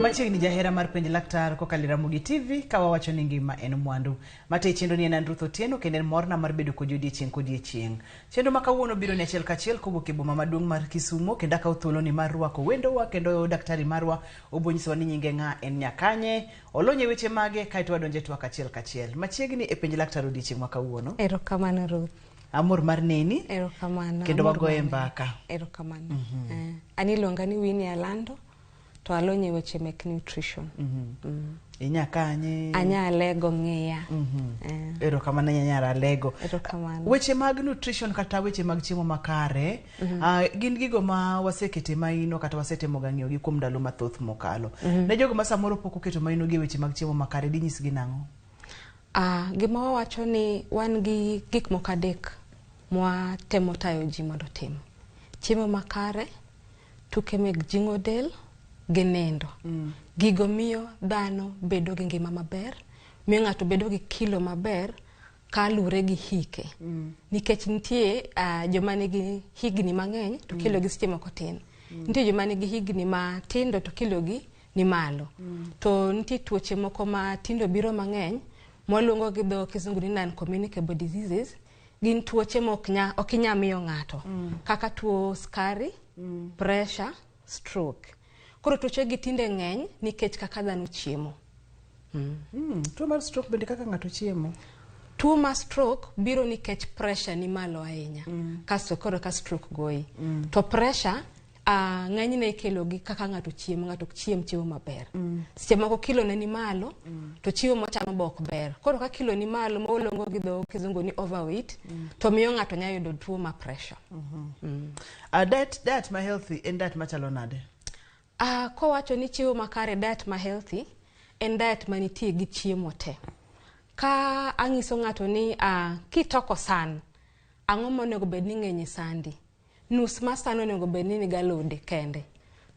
Machiegni jahera mar penj laktar kokalo Ramogi Tv kawa wacho ni ngima en mwandu. Mate chendo ni en Ruth Otieno kendo en morna mar bedo kod odiechieng'. Chendo ma kawuono biro ni achiel kachiel kowuok e boma maduong' mar Kisumo kendo akaw thuolo ni mar rwako wendowa kendo daktari marwa obonyisowa ni nyinge ng'a en nyakanye, olonye weche mage kaito wadonje twak achiel kachiel. Machiegni e penj laktar odiechieng' ma kawuono. Erokamano Ruth. Amor mar neni. Erokamano. Kendo wagoye mbaka. Erokamano. Ani luonga ni Winnie Alando. To alonye weche mek nutrition. Inyakanye. Anya lego ng'eya. Erokamano nyara lego. Erokamano. Weche mag nutrition kata weche mag chiemo makare, gin gigo ma wasekete maino kata wasetemo gang'eyo gi kuom ndalo mathoth mokalo. Ne jogo ma samoro pok oketo maino gi weche mag chiemo makare dinyisgi nang'o? Gima wawacho ni wan gi gik moko adek mwa temo tayo ji mondo tim. Chiemo makare, tuke meg jing'o del, genendo. Gigo miyo dhano bedo gi ngima maber, miyo ng'ato bedo gi kilo maber ka lure gi hike. Nikech nitie joma nigi higni mang'eny to kilo gi seche moko tin. Nitie joma nigi higni matindo to kilo gi ni malo. To nitie tuoche moko ma tindo biro mang'eny, mwaluongo gi dho kisungu ni non-communicable diseases, gin tuoche ma ok inya miyo ng'ato, kaka tuo skari, pressure, stroke. Koro tuoche gi tinde ng'eny nikech kaka dhano chiemo. Tuo mar stroke bende kaka ng'ato chiemo? Tuo mar stroke biro nikech pressure ni malo ahinya. Kasto koro ka stroke goyi. To pressure ng'enyne ikelo gi kaka ng'ato chiemo, ng'ato ok chiemo maber. Seche moko kilo ne ni malo, to chiemo mochamo be ok ber. Koro ka kilo ni malo ma oluongo gi dho kizungu ni overweight, to miyo ng'ato nya yudo tuo mar pressure. Diet ma healthy en diet machalo nade? Kowacho ni chiemo makare, diet ma healthy en diet manitie gi chiemo te. Ka ang'iso ng'ato ni kitoko san, ang'o monego bed ni ng'eny sandi? Nus ma san onego bed ni niga alode kende.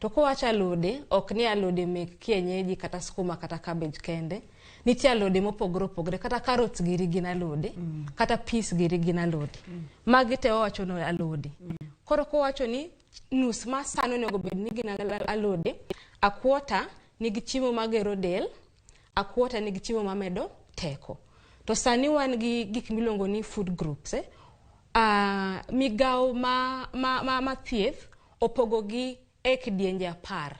To kowacho alode, ok ni alode mek kienyeji kata skuma kata cabbage kende. Nitie alode mopogore opogore, kata carrots giri gin alode, kata peas giri gin alode. Magi te wacho no alode. Koro kowacho ni nus ma san onego bed ni gin alode, a quarter nigi chiemo magero del, a quarter nigi chiemo mamedo teko. To sani wan gi gik miluongo ni food groups. Migao ma thieth opogo gi e kidienje 10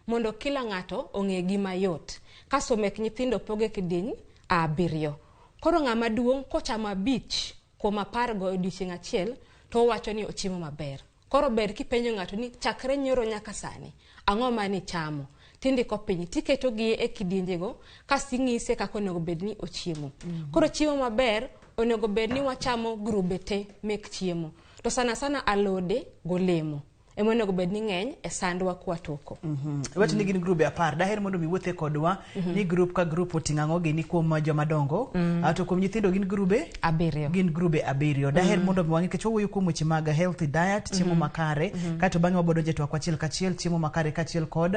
mondo kila ng'ato ong'e gi mayot. Kaso mek nyithindo opoge kidieny 7. Koro ng'ama duong' kochamo 5 kuom 10 go odiechieng' achiel, to wacho ni ochiemo maber. Koro ber kipenjo ng'ato ni chakre nyoro nyaka sani, ang'o mani chamo? Tindiko piny, tiketo gi e kidienje go, kasi ng'ise kako onego bed ni ochiemo. Koro chiemo maber, onego bed ni wachamo grube te mek chiemo. To sana alode golemo. Emo onego bed ni ng'eny e sandwa kwa toko. Wacho ni gin grube 10. Daher mondo mi wuothe kodwa ni group ka group oting'ang'o gini kuom joma dongo. To kuom nyithindo gin grube 7. Gin grube 7. Daher mondo mi wang'e kech owuoyo kuom weche mag healthy diet, chiemo makare, kato bang'e wabodonje twak achiel kachiel, chiemo makare kachiel kod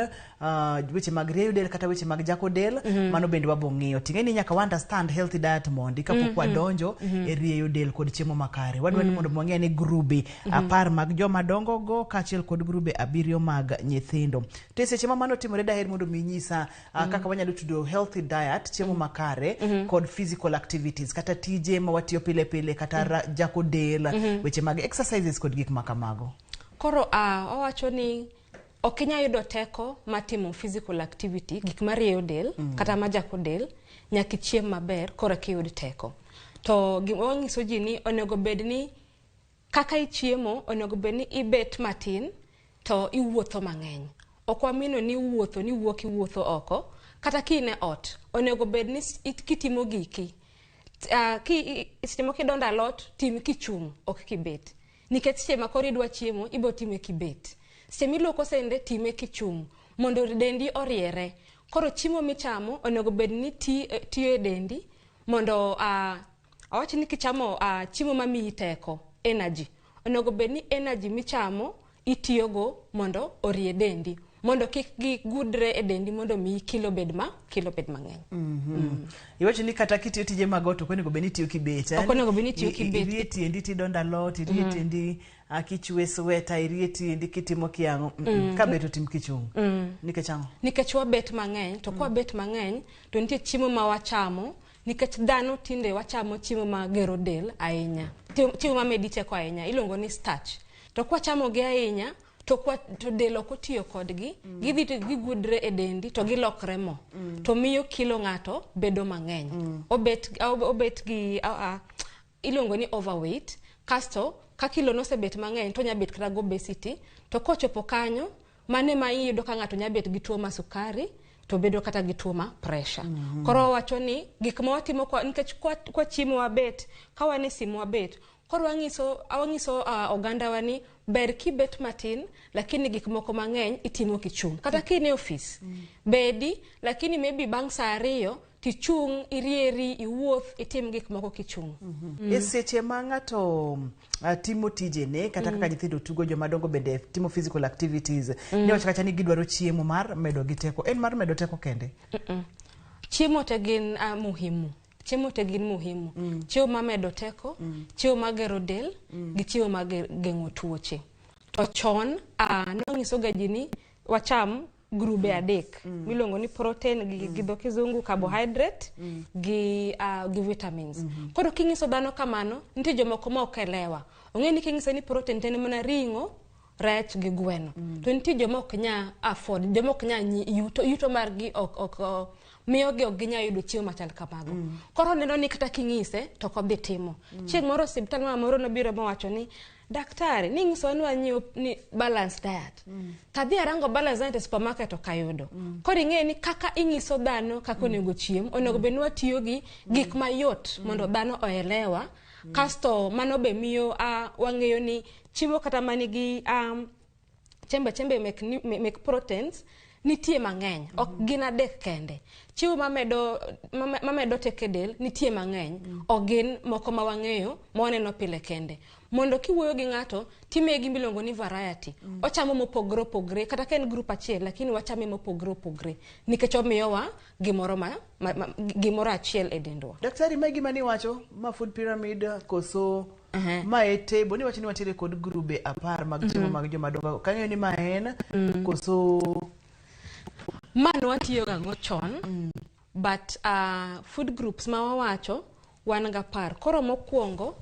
weche mag rieyo del kata weche mag jako del, mano bende wabo ng'iyo. Ting'e ni nyaka understand healthy diet mondi kapok wadonjo e rieyo del kod chiemo makare. Wadwa ni mondo wang'e ni grube 10 mag joma dongo go kachiel kod grube 7 mag nyithindo. To seche ma mano timore, daher mondo mi nyisa kaka wanyalo tudo healthy diet, chiemo makare kod physical activities kata tije ma watiyo pile pile kata jako del, weche mag exercises kod gik makamago. Koro owacho ni ok inya yudo teko matimo physical activity, gik marieyo del kata majako del, nyaka chiem maber kora kiyud teko. To gima nyiso ji ni onego bed ni kaka ichiemo, onego bed ni ibet matin to iwuotho mang'eny. Ok wamino ni wuotho ni iwuotho oko, kata kine ot onego bed ni kitimo giki. Seche moko idonjo alot, tim kichung', ok kibet. Nikech seche ma koro idwa chiemo, ibo time kibet. Seche miluoko sende, time kichung' mondo dendi oriere. Koro chiemo michamo onego bed ni tiyo e dendi mondo awacho ni kichamo chiemo mamiyi teko, energy. Onego bed ni energy michamo itiyogo mondo orie dendi, mondo kik gigudre e dendi mondo mi kilo bed mang'eny. Iwacho ni kata kitiyo tije mag ot ok onego bed ni tiyo kibet. Ok onego bed ni tiyo kibet. Irie tiendi tidonda lot, irie tiendi kichwe sweta, irie tiendi kitimo kiang'o. Ka bet otim kichung'. Nikech ang'o? Nikech wabet mang'eny, to kwa bet mang'eny, to nitie chiemo ma wachamo, nikech dhano tinde wachamo chiemo ma gero del ahinya. Chiemo ma medi teko ahinya, iluongo ni starch. To kwa chamo gi ahinya, to del ok otiyo kodgi, gidhi to gigudre e dendi to gilokre mo. To miyo kilo ng'ato bedo mang'eny. Obet gi iluongo ni overweight, kasto ka kilo nosebet mang'eny to nyabet kata go obesity, to kochopo kanyo mane ma iyudo ka ng'ato nyabet gi tuo ma sukari, to bedo kata gi tuo ma pressure. Koro wacho ni gik ma watimo nikech kwa chiemo wabet, ka wane simu wabet, koro awangiso oganda wani ber kibet matin, lakini gik moko mang'eny itimo kichung'. Kata kine office bedi, lakini maybe bang' saa 2 tichung', irieri, iwuoth, itim gik moko kichung'. E seche ma ng'ato timo tijene, kata kaka nyithindo tugo, jomadongo bende timo physical activities, ne wacho kata ni gidwaro chiemo mar medo gi teko. En mar medo teko kende? Chiemo te gin muhimu. Chiemo te gin muhimu. Chiemo ma medo teko, chiemo ma gero del, gi chiemo ma geng'o tuoche. To chon, nong'iso ga ji ni wacham grube 3 miluongo ni protein gi dho kizungu, carbohydrate gi vitamins. Koro king'iso dhano kamano, nitie jomoko ma ok elewa. Ong'e ni king'iso ni protein ten mana ring'o, rech gi gweno. To nitie joma ok nya afford, joma ok nya yuto margi ok miyo gi ok ginya yudo chiemo machal kamago. Koro neno ni kata king'ise to kodhi timo. Chieng' moro osiptal moro nobiro mowacho ni, daktari, ni ng'iso ni wanyiew ni balanced diet. Kadhi arango balanced diet e supermarket ok ayudo. Koro ing'e ni kaka ing'iso dhano kaka onego chiem, onego bed ni watiyo gi gik mayot mondo dhano oelewa. Kasto mano be miyo wang'eyo ni chiemo kata manigi chembe mek proteins nitie mang'eny, ok gin 3 kende. Chiemo mamedo teko del nitie mang'eny, ok gin moko ma wang'eyo ma waneno pile kende. Mondo kiwuoyo gi ng'ato, time gi miluongo ni variety. Ochamo mopogre opogre, kata ka en group achiel, lakini wachame mopogre opogre. Nikech omiyowa gimoro achiel e dendwa. Daktari, ma gima ni wacho, ma food pyramid koso ma e table, ni wacho ni watiere kod grube 10 mag chiemo mag jomadongo. Kanyo ni ma en koso mano watiyo gang'o chon, but food groups ma wawacho wan ga 10. Koro mokwongo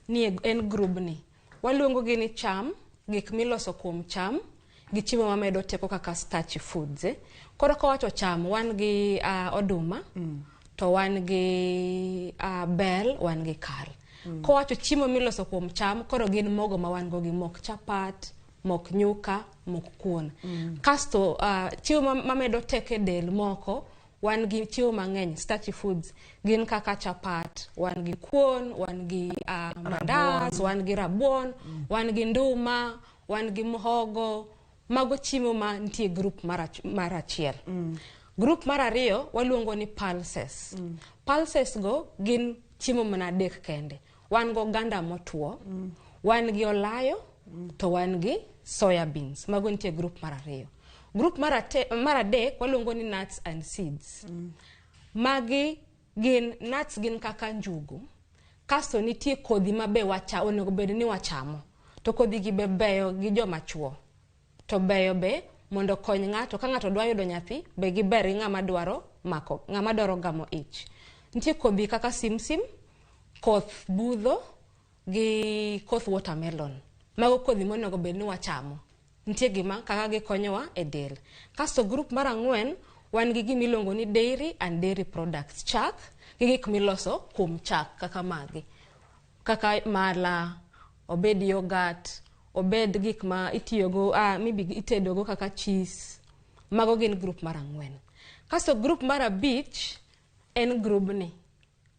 ni en group ni waluongo gi ni cham, gik miloso kuom cham, gi chiemo mamedo teko kaka starchy foods. Koro ka wacho cham, wan gi oduma, to wan gi bel, wan gi kal. Ka wacho chiemo miloso kuom cham, koro gin mogo ma wan go gi mok chapat, mok nyuka, mok kuon. Kasto chiemo mamedo teko e del moko, wan gi chiemo mang'eny, starchy foods, gin kaka chapat, wan gi kuon, wan gi mandas, wan gi rabuon, wan gi nduma, wan gi muhogo. Mago chiemo ma nitie group mar achiel. Group mar 2 waluongo ni pulses. Pulses go gin chiemo mana 3 kende. Wan go ganda motuo, wan gi olayo, to wan gi soya beans. Mago nitie group mar 2. Group mar 3 waluongo ni nuts and seeds. Magi gin nuts, gin kaka njugu. Kasto nitie kodhi ma be onego bed ni wachamo. To kodhi gi be beyo gi joma chuo. To beyo be mondo kony ng'ato, ka ng'ato dwa yudo nyathi, be giber gi ng'ama dwaro gamo ich. Nitie kodhi kaka simsim, koth budho, gi koth watermelon. Mago kodhi monego bed ni wachamo. Nitie gima kaka gikonyowa e del. Kasto group mar 4 wan gi gimiluongo ni dairy and dairy products. Chak gi gik miloso kuom chak kaka magi. Kaka mala, obed yogurt, obed gik ma itiyogo, maybe itedogo kaka cheese. Mago gin group mar 4. Kasto group mar 5 en group ni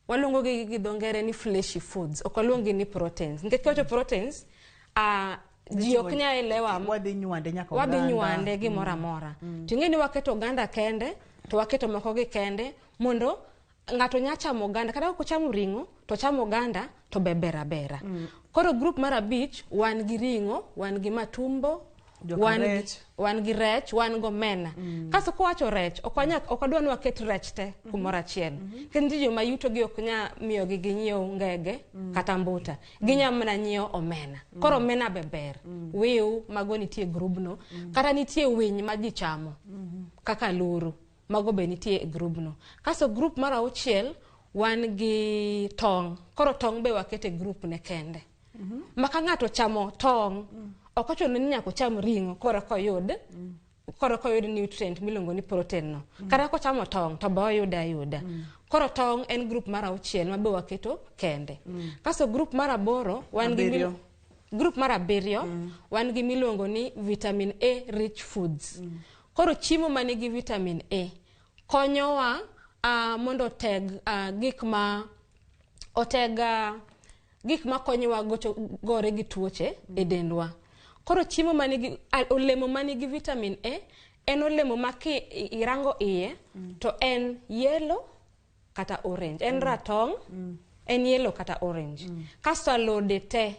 waluongo gi dho ngere ni fleshy foods. Ok waluongi ni proteins. Nikech kawacho proteins, ji ok nya elewa. Wadhi nywande nyaka oganda. Wadhi nywande gimoro amora. Ting'e ni waketo oganda kende, to waketo moko gi kende, mondo ng'ato nya chamo oganda. Kata ko chamo ring'o, to chamo oganda, to be bera. Koro group mar 5 wan gi ring'o, wan gi matumbo, wan gi rech, wan go omena. Kaso kowacho rech, ok adwa ni waket rech te kumoro achiel. Kendo joma yuto gi ok nya miyo gi ginyiew ngege kata mbuta. Ginya mana nyiew omena. Koro omena be ber. Wiu mago nitie grubno. Kata nitie winy ma ji chamo. Kaka luru. Mago be nitie grubno. Kaso grup mar 6 wan gi tong'. Koro tong' be wakete grup ne kende. Maka ng'ato chamo tong', ok ochuno ni nyaka cham ring'o koro koyud nutrient miluongo ni protein no. Kata ko chamo tong' to be oyuda. Koro tong' en grup mar 6 ma be waketo kende. Kaso grup mar 8 wan gi grup mar 7 wan gi miluongo ni vitamin A rich foods. Koro chiemo manigi vitamin A konyowa mondo oteg gik ma konyowa gore gi tuoche e dendwa. Koro chiemo manigi olemo manigi vitamin A en olemo ma ki irango iye to en yellow kata orange. En ratong', en yellow kata orange. Kasto alode te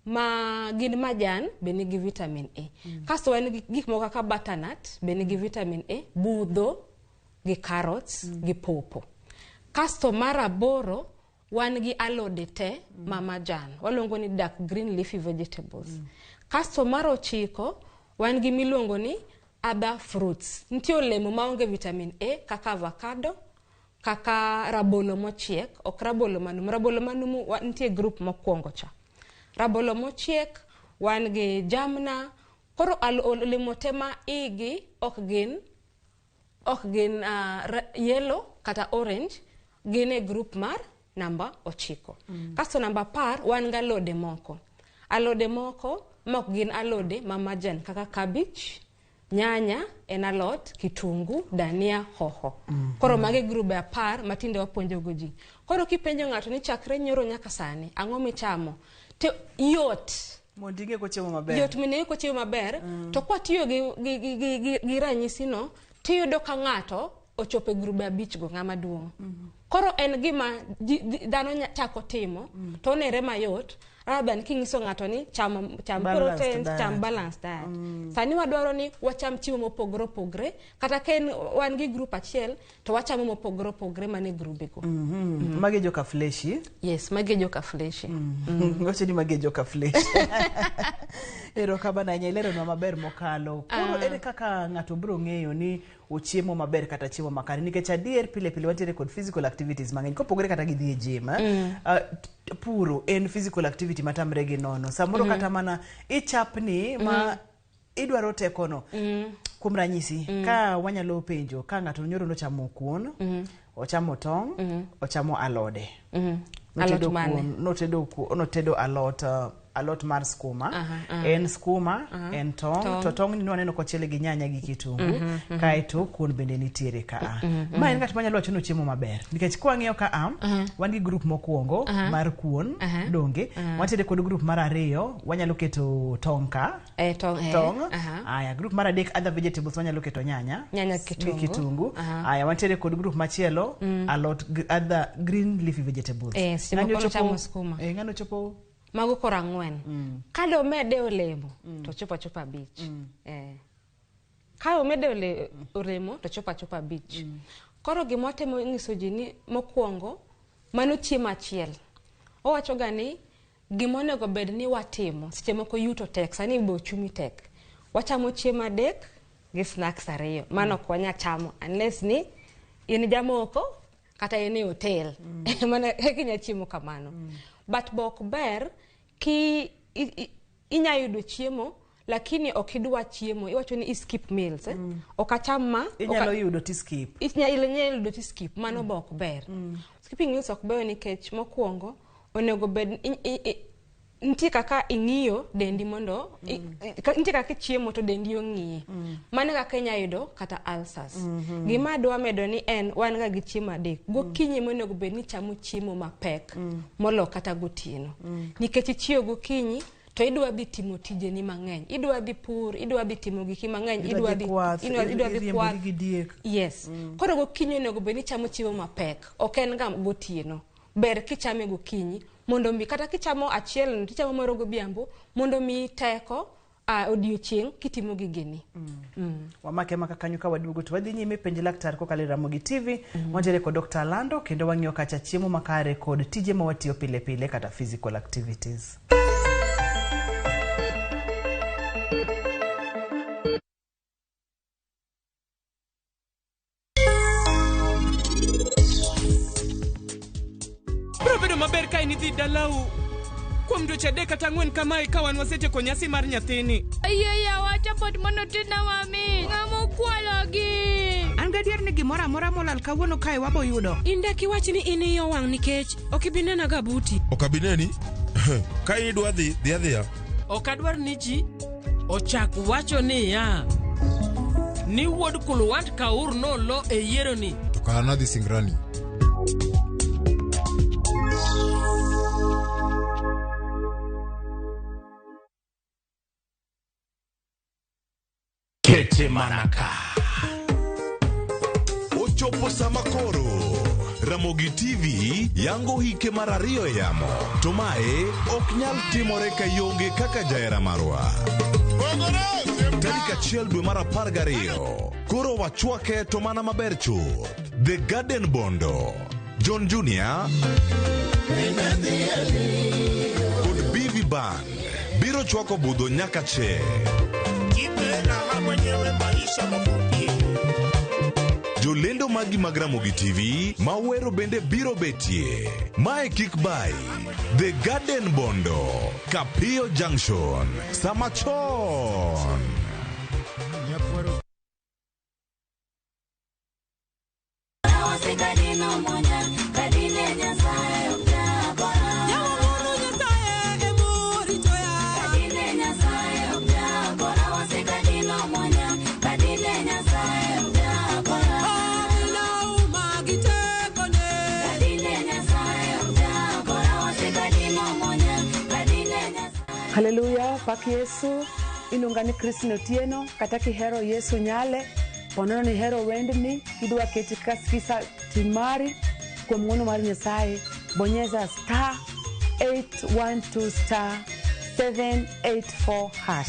ma gin majan be nigi vitamin A. Kasto wan gi gik moko kaka butternut be nigi vitamin A, budho gi carrots gi popo. Kasto mar 8 wan gi alode te ma majan. Waluongo ni dark green leafy vegetables. Kasto mar 9 wan gi miluongo ni other fruits. Nitie olemo maonge vitamin A kaka avocado, kaka rabolo mochiek, ok rabolo manum. Rabolo manum nitie grup mokwongo cha. Rabolo mochiek wan gi jamna. Koro olemo te ma igi ok gin yellow kata orange, gin e grup mar namba 9. Kasto namba 10 wan ga alode moko. Alode moko mok gin alode ma majan kaka cabbage, nyanya, en alot, kitungu, dania, hoho. Koro mage grube 10 matinde wapuonjo go ji. Koro kipenjo ng'ato ni chakre nyoro nyaka sani ang'o michamo, te yot mondige ko chiemo maber. Yot mine ko chiemo maber. To kwa tiyo gi ranyisi no, tiyudo ka ng'ato ochope grube 5 go ng'ama duong'. Koro en gima dhano chako timo to onere mayot. Rather than kingiso ng'ato ni cham protein, cham balanced diet. Sani wadwaro ni wacham chiemo mopogore opogore, kata ken wan gi group achiel to wachamo mopogore opogore mane grube go. Mage joka fleshi. Yes, mage joka fleshi. Ngoche ni mage joka fleshi. Ero kabana nyelero no maber mokalo. Koro ere kaka ng'ato bro ng'eyo ni ochiemo maber kata chiemo makare, nikech adier pile watiere kod physical activities mang'eny kopogore kata gi dhi e gym. Puro en physical activity matamre gi nono. Samoro kata mana ichapni ma idwaro tekono. Kuom ranyisi ka wanyalo penjo ka ng'ato nyoro no chamo kuon, ochamo tong', ochamo alode. Notedo alot mar skuma. En skuma, en tong', to tong' ni waneno kochiele gi nyanya gi kitungu, kaeto kuon bende nitiere ka. Ma en ng'at manyalo wacho no chiemo maber. Nikech kwa ng'iyo ka wan gi grup mokwongo mar kuon, donge, wantiere kod grup mar 2, wanyalo keto tong' ka. Tong'. Aya, grup mar 3 other vegetables wanyalo keto nyanya kitungu. Aya, wantiere kod grup machielo alot other green leafy vegetables. Ng'ano chamo skuma. Ng'ano chopo mago kora 4. Kado mede olemo to chopa 5. Ka omede olemo to chopa 5. Koro gimotemo nyiso ji ni mokwongo mano chiemo achiel. Owacho ga ni gimonego bed ni watimo seche moko yuto tek, sani bo chumi tek. Wachamo chiemo adek gi snacks 2. Mano ok wanya chamo unless ni in jamoko kata in e hotel. Mana kinya chiemo kamano. But bok ber ki inya yudo chiemo lakini okidwa chiemo, iwacho ni skip meals. Okacham ma inyalo yudo ti skip. Inyalo yudo ti skip, mano bok ber. Skipping meals ok ber nikech mokwongo onego bed ntie kaka ing'iyo dendi mondo ntie kaka chiemo to dendi ong'iye. Mane kaka inya yudo kata ulcers. Gima dwa medo ni en wan ga gi chiemo adek. Gokinyi monego bed ni chamo chiemo mapek molo kata gotieno. Nikech chiyo gokinyi to idwa dhi timo tijeni mang'eny. Idwa dhi pur, idwa dhi timo giki mang'eny, idwa dhi kwath. Yes. Koro gokinyi onego bed ni chamo chiemo mapek. Ok en ga gotieno. Ber kichame gokinyi mondo mi kata kichamo achiel tichamo moro godhiambo mondo mi teko odiochieng kitimo gigeni. Wamake maka kanyo ka waduogo to wadhi nyime penj laktar kokalo Ramogi TV wanjere kod Dr. Lando kendo wang'iyo kacha chiemo makare kod tije ma watiyo pile pile kata physical activities. Probedo maber ka inidhi dalau kuom dweche adek kata ang'wen kamae ka wan wasetieko nyasi mar nyathini. Ayaya wacha pod mondo tena mami ng'amo kwalogi. An gadier ni gimoro amora molal kawuono kae wabo yudo. Inde kiwach ni in iyo wang' nikech ok ibinena gabuti. Ok abineni? Ka idwa dhi adhiya. Ok adwar ni ji ochak wacho ni ya ni wuod kulwant kaur no lo e yiero ni. To ka anadhi singrani. Kete manaka Ochopo sama koro Ramogi TV yango hike mar 2 yamo. To mae ok nyal timore kayonge kaka jaera marwa. Tarik 1 dwe mar 12 koro wachwake to mana maber chuth. The Garden Bondo, John Junior kod BV Band biro chwako budho nyaka che. Jolendo magi mag Ramogi TV mawero bende biro betie. Mae kik bai. The Garden Bondo, Kapio Junction, Samachon. Haleluya, pak Yesu, iluonga ni Kristino Tieno, kata kihero Yesu nyale, ponono ni hero wendni, kidwa keti kisa timari, kwa mwono mari Nyasaye, bonyeza *812 *784#.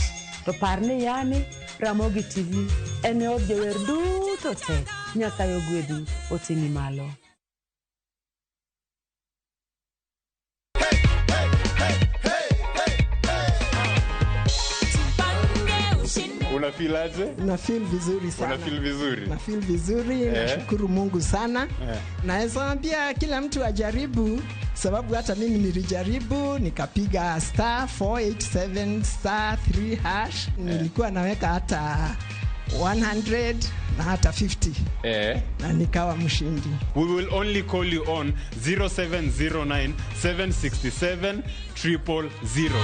To parni yani, Ramogi TV, ene od jower duto te, Nyasaye ogwedhi, oting'i malo. Unafilaje? Na feel vizuri sana. Unafeel vizuri? Na feel vizuri, nashukuru Mungu sana. Naweza ambia kila mtu ajaribu, sababu hata mimi nilijaribu, nikapiga *487 *3#. Nilikuwa naweka hata 100 na hata 50. Na nikawa mshindi. We will only call you on 0709 767 000.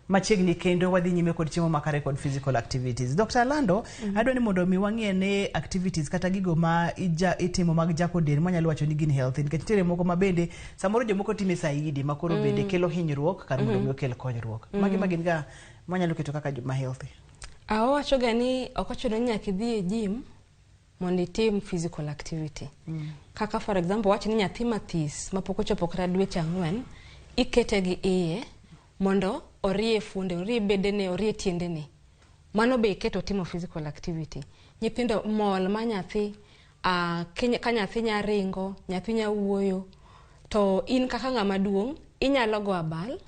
Machiegni kendo wadhi nyime kod chiemo makare kod physical activities. Dr. Lando, adwa ni mondo mi wang'ie ne activities kata gigo ma itimo mag jako del manyalo wacho ni gin healthy. Nikech nitiere moko ma bende samoro jomoko time saidi makoro bende kelo hinyruok kar mondo mi okel konyruok. Magi magin ga manyalo keto kaka joma healthy. Wacho ga ni ok ochuno ni nyaka idhi e gym mondo itim physical activity. Kaka for example wacho ni nyathi mathis mapok ochopo kata dweche 4 ikete gi iye mondo orie funde, orie bedene, orie tiendene. Mano be iketo timo physical activity. Nyithindo mol ma nyathi, ka nyathi nya ringo, nyathi nya wuoyo, to in kaka ng'ama duong', inyalo go abal,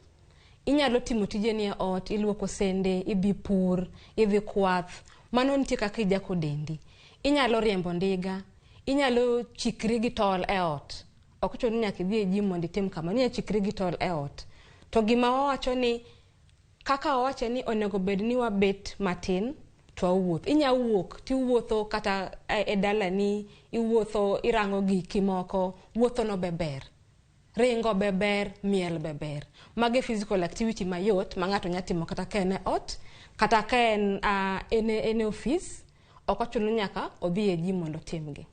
inyalo timo tijeni e ot, iluoko sende, idhi pur, idhi kwath, mano nitie kaka ijako dendi. Inyalo riembo ndiga, inyalo chikri gi tol e ot. Ok ochuno ni nyaka idhi e gym mondo itim kamano, inyalo chikri gi tol e ot. To gima wawacho ni kaka wawacho ni onego bed ni wabet matin to wuoth. Inya wuok, ti wuotho kata e dalani, iwuotho irango giki moko, wuotho no beber. Ringo beber, miel beber. Mage physical activity mayot, ma ng'ato nya timo kata ka en e ot, kata ka en e office, ok ochuno nyaka odhi e gym mondo timgi.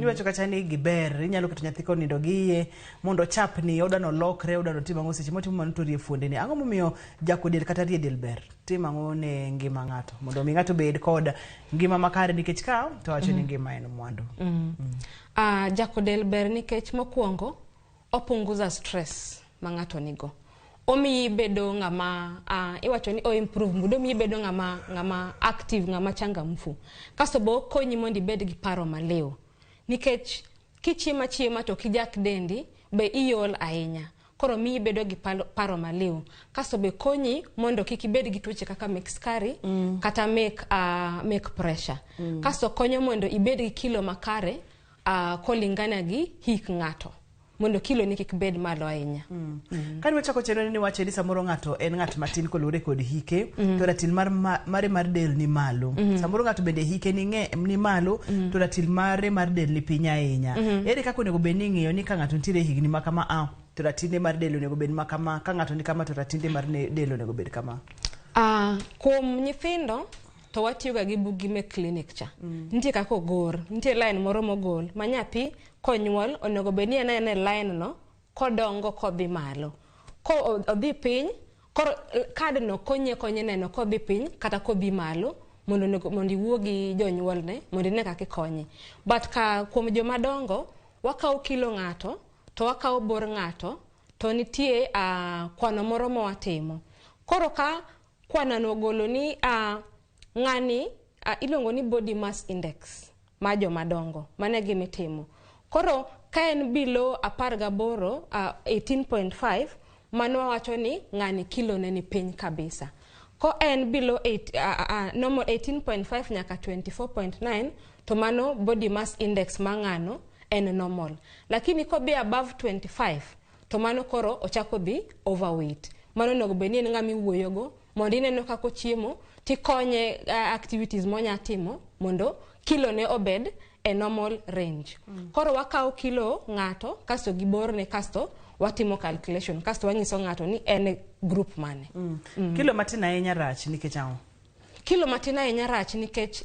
Iwacho kata ni giber, inyalo keto nyathi ko nindo giye mondo chapni odano lokre odano timo seche motimo mano to rie fuonde ni. Ang'o momiyo jako del kata rie del ber? Timo ang'o ne ngima ng'ato mondo mi ng'ato bed kod ngima makare, nikech ka to wacho ni ngima en mwandu. Jako del ber nikech mokwongo opunguza stress ma ng'ato nigo. Omi bedo ng'ama iwacho ni o improve mood, omi bedo ng'ama active, ng'ama changamfu. Kasto bo konyi mondo ibed gi paro maliw. Nikech kichiema to kijak dendi be iol ahinya. Koro mi bedo gi paro maliw. Kasto be konyi mondo kik ibed gi tuoche kaka mek skari kata mek pressure. Kasto konyo mondo ibed gi kilo makare kolingana gi hik ng'ato. Mondo kilo ni kik bed malo ahinya. Kani wachako chenro ni wacho ni samoro ng'ato en ng'at matin kolure kod hike, to ratil mar del ni malo. Samoro ng'ato bende hike ni malo, to ratil mar del ni piny ahinya. Ere kaka onego bed ni ng'iyo ni ka ng'ato nitiere higni ma kama to ratinde mar del onego bed ma kama, ka ng'ato ni kama to ratinde mar del onego bed kama? Kuom nyithindo to watiyoga gi bugi me clinic cha. Nitie kaka ogor, nitie line moro mogol ma nyathi konyuol onego bed ni ene line no kodongo kodhi malo. Ko odhi piny, koro kad no konye neno kodhi piny kata kodhi malo mondo iwuo gi jonyuol ne mondo ine kaka ikonye. But ka kuom joma dongo wakawo kilo ng'ato to wakawo bor ng'ato to nitie kwano moro mowatimo. Koro ka kwano no golo ni ng'ani ilongo ni body mass index ma joma dongo, mane gimitimo. Koro ka en below 18 18.5 mano wacho ni ng'ani kilo ne ni piny kabisa. Ko en below normal 18.5 nyaka 24.9 to mano body mass index ma ng'ano en normal. Lakini ko be above 25 to mano koro ochako dhi overweight. Mano nego beni en ng'ami wuoyogo mondo ineno kako chiemo tikonye activities monya timo mondo kilo ne obed e normal range. Koro wakawo kilo ng'ato kasto giborne kasto watimo calculation kasto wanyiso ng'ato ni en group mane. Kilo matin ahinya rach nikech ang'o? Kilo matin ahinya rach nikech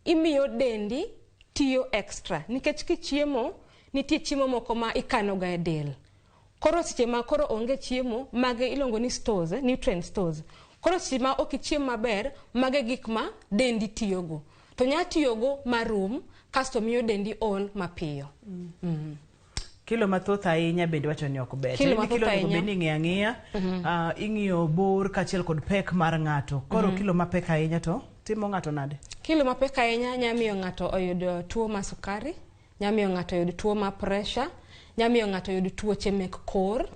imiyo dendi tiyo extra nikech kichiemo nitie chiemo moko ma ikano ga e del. Koro seche ma koro onge chiemo mage ilongo ni stores, nutrient stores. Koro seche ma ok ichiemo maber mage gik ma dendi tiyogo. To nya tiyogo marum kasto miyo dendi ol mapiyo. Kilo mathoth ahinya bende wacho ni ok ber. Kilo bende ing'iyo ang'iya, ing'iyo bor kachiel kod pek mar ng'ato. Koro kilo mapek ahinya to timo ng'ato nade? Kilo mapek ahinya nya miyo ng'ato oyud tuo ma sukari, nya miyo ng'ato oyud tuo ma pressure, nya miyo ng'ato oyud tuoche mek kor.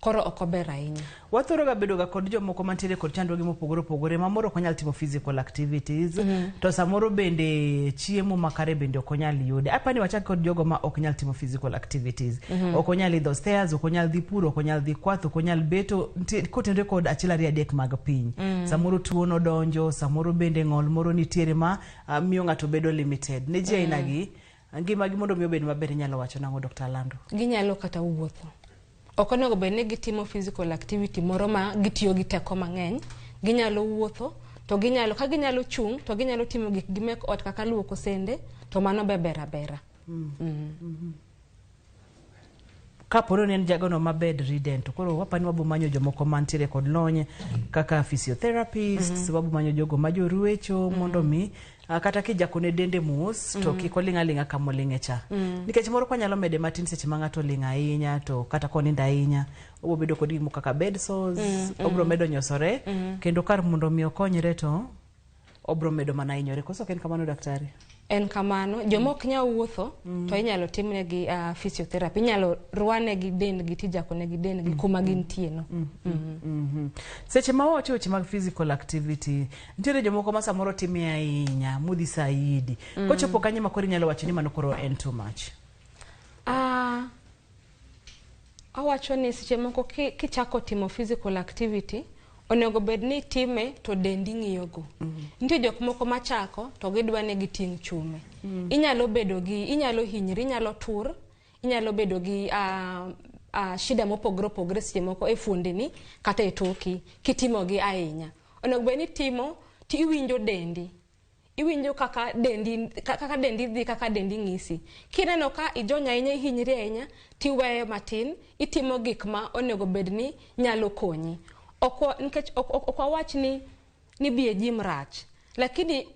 Koro ok ober ahinya. Wathoro ga bedo ga kod jomoko mantiere kod chandruoge mopogore opogore mamoro ok onyal timo physical activities to samoro bende chiemo makare bende ok onyal yude. Apani wachak kod jogo ma ok nyal timo physical activities. Ok onyal idho stairs, ok onyal dhi puro, ok onyal dhi kwath, ok onyal beto kotenre kod achiel ariyo adek mag piny. Samoro tuo no donjo, samoro bende ng'ol moro nitiere ma miyo ng'ato bedo limited. Ne ji aina gi ngima gi mondo miyo bed maber nyalo wacho nang'o Dr. Lando? Ginyalo kata wuotho. Ok onego bed ni gitimo physical activity moro ma gitiyo gi teko mang'eny. Ginyalo wuotho, to ginyalo ka ginyalo chung, to ginyalo timo gik gi mek ot kaka luoko sende, to mano bebera bera. Kaporo ne en jagono mabed rident, to koro wapani wabo manyo jomoko mantiere kod lony kaka physiotherapist, wabo manyo jogo majoruecho mondo mi kata kijako ne dende mos to kiko linga kamoling'e cha. Nikech moro kwa nyalo mede matin seche ma ng'ato linga ahinya to kata koninda ahinya obo bedo kod gimo kaka bed sores, obro medo nyosore kendo kar mondo mi okonyre to obro medo mana hinyore. Koso ken kamano daktari? En kamano, jomok nya wuotho to inyalo timne gi physiotherapy, inyalo ruane gi dend gi tijako ne gi dend gi kuma gintie no. Seche ma wacho weche mag physical activity, nitiere jomoko ma samoro timie ahinya, mudhi saidi. Kochopo kanye makoro inyalo wacho ni mano koro en too much? Awacho ni seche moko kichako timo physical activity, onego bed ni time to dendi ng'iyogo. Nitie jok moko machako to gidwa ne giting' chume. Inyalo hinyri, inyalo tur, inyalo bedo gi shida mopogore opogore seche moko e fuondeni kata e toki kitimo gi ahinya. Onego bed ni timo ti iwinjo dendi. Iwinjo kaka dendi dhi, kaka dendi ng'isi. Kineno ka ijonya ahinya, ihinyri ahinya, tiweyo matin, itimo gik ma onego bedni nyalo konyi. Nikech ok wawach ni biye jim rach. Lakini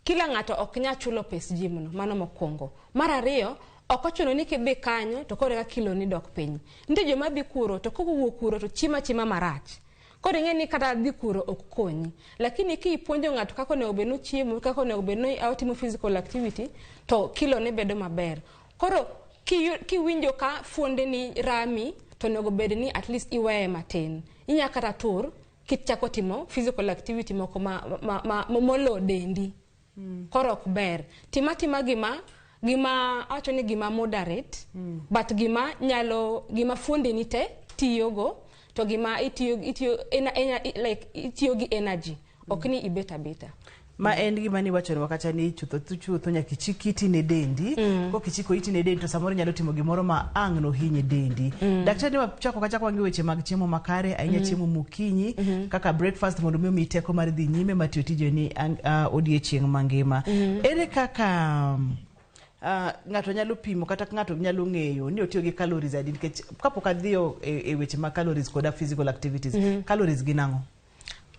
kila ng'ato ok nya chulo pes jimno, mano mokwongo. Mar ariyo, ok ochuno ni kidhi kanyo to kore ka kilo ni dok piny. Nitie joma dhi kuro to kowuok kuro to chima marach. Koro ing'e ni kata dhi kuro ok konyi. Lakini ki ipuonjo ng'ato kaka onego bedni chiemo, kaka onego bedni timo physical activity, to kilo ne bedo maber. Koro kiwinjo ka fuonde ni rami, to onego bedni at least iweye matin. Inya kata tur kichako timo physical activity moko molo dendi. Koro ok ber. Tima gima awacho ni gima moderate, but gima fuonde ni te tiyogo, to gima itiyo gi energy, ok ni ibeta beta. Ma en gima ni wacho wakati ni chutho nyaka chikiti ne dendi, ko kichiko iti ne dendi to samoro nyalo timo gimoro ma ang' no hinye dendi. Daktari wachako wangi weche mag chiemo makare, ahinya chiemo mukinyi, kaka breakfast mondo mi teko mar dhi nyime matiyo tije ni odiechieng' mangima. Ere kaka ng'ato nyalo pimo kata ng'ato nyalo ng'eyo ni otiyo gi calories adi, nikech kapok adhiyo e weche mag calories koda physical activities, calories gin ang'o?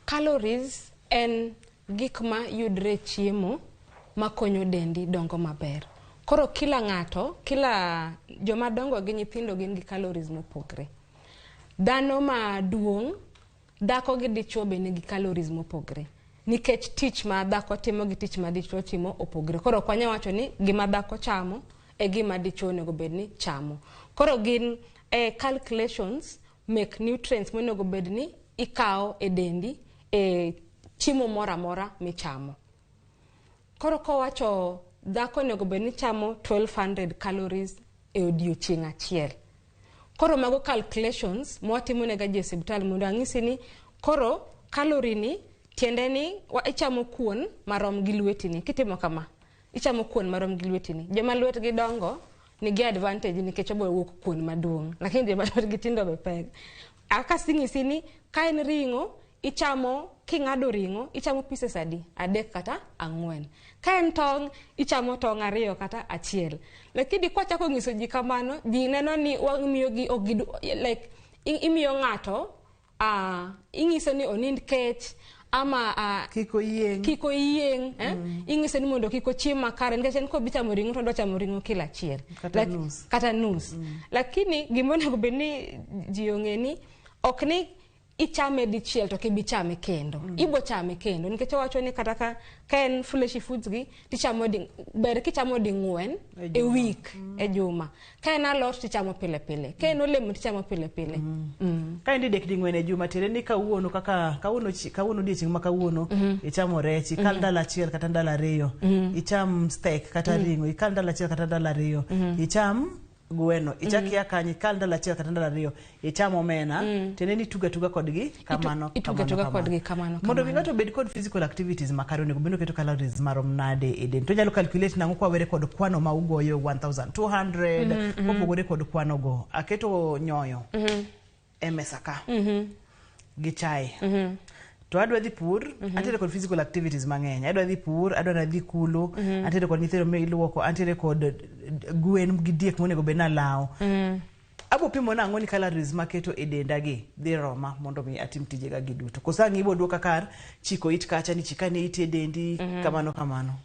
Calories en gik ma yudre chiemo makonyo dendi dongo maber. Koro kila ng'ato, kila joma dongo gi nyithindo gin gi calories mopogre. Dhano maduong', dhako gi dichuo be nigi calories mopogre. Nikech tich ma dhako timo gi tich ma dichuo timo opogre. Koro kwanya wacho ni gima dhako chamo e gima dichuo onego bedni chamo. Koro gin calculations mek nutrients monego bedni ikao e dendi e chiemo mora michamo. Koro kowacho dhako onego bedni chamo 1200 calories e odiochieng' achiel. Koro mago calculations mwatimo nega ji e osiptal mondo ang'isi ni koro calorie ni tiende ni ichamo kuon marom gi lwetini. Kitimo kama, ichamo kuon marom gi lwetini. Joma lwetgi dongo nigi advantage nikech obo wuok kuon maduong'. Lakini joma lwetgi tindo be pek. Akasing'isi ni ka en ring'o, ichamo king'ado ring'o, ichamo pieces adi? 3 kata 4. Ka en tong', ichamo tong' 2 kata 1. Lakini kwa chako ng'iso ji kamano, ji neno ni wamiyo gi like imiyo ng'ato ing'iso ni onind kech ama kiko yieng, ing'ise ni mondo kiko chiem makare, nikech en ko bichamo ring'o to dwa chamo ring'o kila achiel kata nus. Lakini gimonego bedni ji ong'e ni ok ni ichame dichiel to kibichame kendo. Ibo chame kendo, nikech wacho ni kata ka en fleshy foods gi tichamo ber kichamo ding'wen e week e juma. Ka en alot tichamo pile. Ka en olemo tichamo pile. Ka en dek ding'wen e juma, tere ni kawuono kaka kawuono odiechieng' ma kawuono ichamo rech, ikal ndalo achiel kata ndalo 2, icham steak kata ring'o, ikal ndalo achiel kata ndalo 2, icham gweno, ichakia kanyi kal ndalo achiel kata ndalo 2, ichamo omena, tene ni tuga kodgi kamano. Mondo ng'ato bed kod physical activities makare onego bedni keto calories marom nade e del. To nyalo calculate nang'o kwa were kod kwano ma ugoyo 1200 kopogore kod kwano go. Aketo nyoyo e mesa ka gi chai. To adwa dhi pur, antere kod physical activities mang'eny. Adwa dhi pur, adwa dhi kulo, antere kod nyithindo ma iluoko, antere kod gwen gi diek monego bedni alao. Abo pimo nang'o ni calories maketo e denda gi dhi roma mondo mi atim tijega gi duto. Kosa ng'ibo duoka kar chiko it kacha ni chikane it e dendi kamano.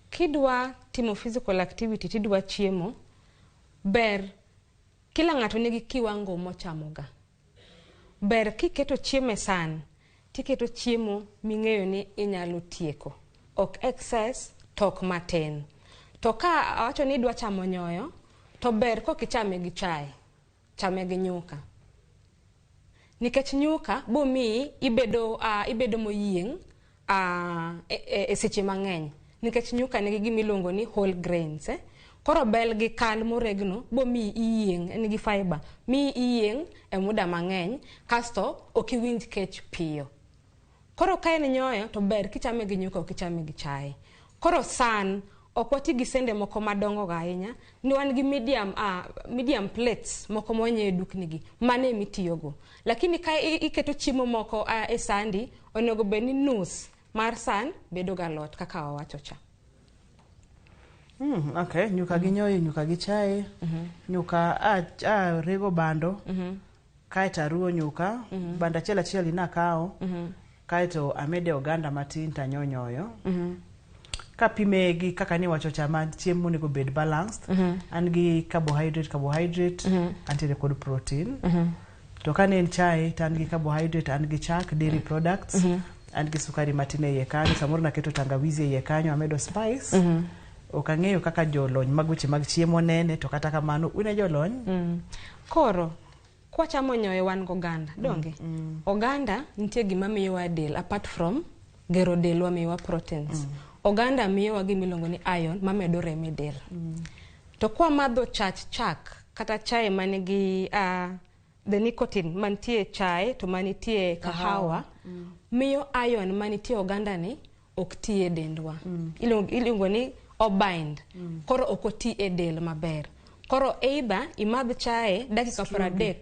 Kidwa timo physical activity, tidwa chiemo, ber kila ng'ato nigi kiwango mochamoga. Ber kiketo chiemo e san, tiketo chiemo ming'eyo ni inyalo tieko. Ok excess, tok matin. To ka awacho ni idwa chamo nyoyo, to ber kokichame gi chai, chame gi nyuka. Nikech nyuka bo mi ibedo moyieng e seche mang'eny. Nikech nyuka nigi gimiluongo ni whole grains. Koro bel gi kal moregno bo mi iyieng, nigi fiber, mi iyieng e muda mang'eny, kasto okiwinj kech piyo. Koro ka en nyoyo to ber kichame gi nyuka, okichame gi chai. Koro san okwati gi sende moko madongo ga ahinya, ni wan gi medium plates moko monye dukni gi mane mitiyogo. Lakini ka iketo chiemo moko e sandi, onego beni nus mar san bedo ga lot kaka wawacho cha. Okay, nyuka gi nyoyo, nyuka gi chai, nyuka rego bando, kaita ruo nyuka, banda chela cheli na kao, kaito amede oganda matin ta nyonyoyo. Kapime gi kaka ni wacho chama chiemo nego bed balanced, an gi carbohydrate, antiere kod protein. To kane en chai, tan gi carbohydrate, an gi chak, dairy products, an gi sukari matin e yekanyo, samoro na keto tangawizi e yekanyo, amedo spice. Okang'eyo kaka jolony mag weche mag chiemo nene, to kata kamano une jolony. Koro kwa chamo nyoyo wan go oganda, donge? Oganda nitie gima miyowa del apart from gero del wa miyowa proteins. Oganda miyowa gimilongo ni iron mamedo remo e del. To kwa madho chak kata chai manigi the nicotine mantie chai to manitie kahawa, miyo iron manitie oganda ni ok ti e dendwa. Iluongo ni obind. Koro ok oti e del maber. Koro either imadh chai dakika 30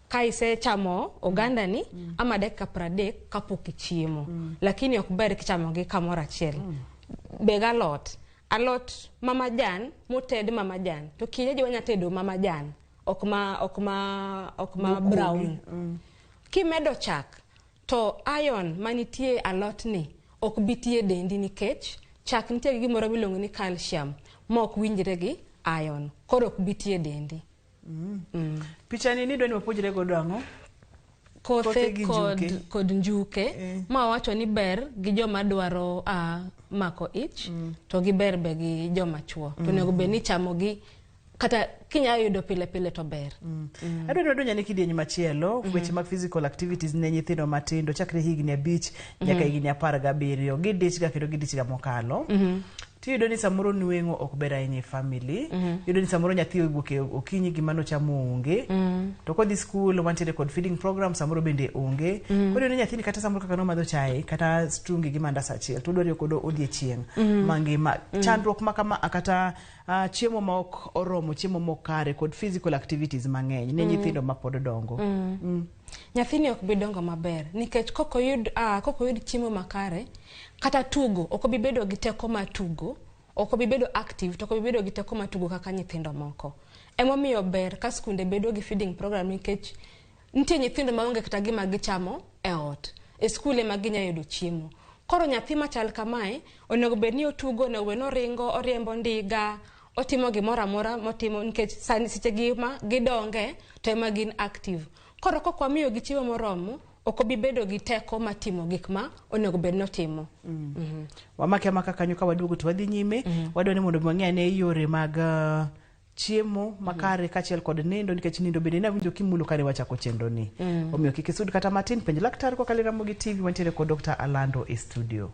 ka ise chamo oganda ni, ama dakika 30 kapok ichiemo. Lakini ok ber kichamo gi kamoro achiel. Bega alot mamajan, moted mamajan. To kienyeji wanya tedo mamajan, ok ma brown. Kimedo chak, to iron manitie alot ni ok bitie dendi nikech chak nitie gimoro miluongo ni calcium, mok winjre gi iron. Koro ok bitie dendi. Picha ni dwani wapujre go dongo. Kothe kod njuke. Ma wacho ni ber gi joma dwaro mako ich, to gi ber be gi joma chuo. To nego be ni chamo gi kata kinya yudo pile to ber. Adwaro donya ne kidieny machielo, weche mag physical activities ne nyithindo matindo chakre higni 5 nyaka higni 17. Gidich ga kendo gidich ga mokalo. Tiyudo ni samoro nuengo ok ber ahinya e family. Yudo ni samoro nyathi owuok okinyi gima no chamo onge. To kodhi school wantiere kod feeding program samoro bende onge. Koro ni nyathi ni kata samoro kaka no madho chai kata strungi gi mandas achiel to dwaro kodo odiechieng mangima. Chandruok makama akata chiemo ma ok oromo, chiemo mokare kod physical activities mang'eny ne nyithindo ma pod dongo. Nyathini ok bi dongo maber nikech koko yud chiemo makare, kata tugo ok bi bedo gi teko ma tugo, ok bi bedo active, to ok bi bedo gi teko ma tugo kaka nyithindo moko. Emomiyo ber ka skunde bedo gi feeding program nikech nitie nyithindo ma onge kata gima gichamo e ot. E skule ma ginya yudo chiemo. Koro nyathi machal kamae onego bed ni otugo, onego bed ni oringo, oriembo ndiga, otimo gimoro amora motimo nikech sani seche gima gidonge to ema gin active. Koro kokwa miyo gi chiemo moromo, ok bi bedo gi teko matimo gik ma onego bed no timo. Wamake amaka kanyo ka waduogo to wadhi nyime. Wadwani mondo wang'e ne yore mag chiemo makare kachiel kod nindo, nikech nindo bende na winjo kimulo kare wachako chenro ni. Omiyo kik isud kata matin. Penj laktar ko kale Ramogi TV, wantiere kod Dr. Alando e studio.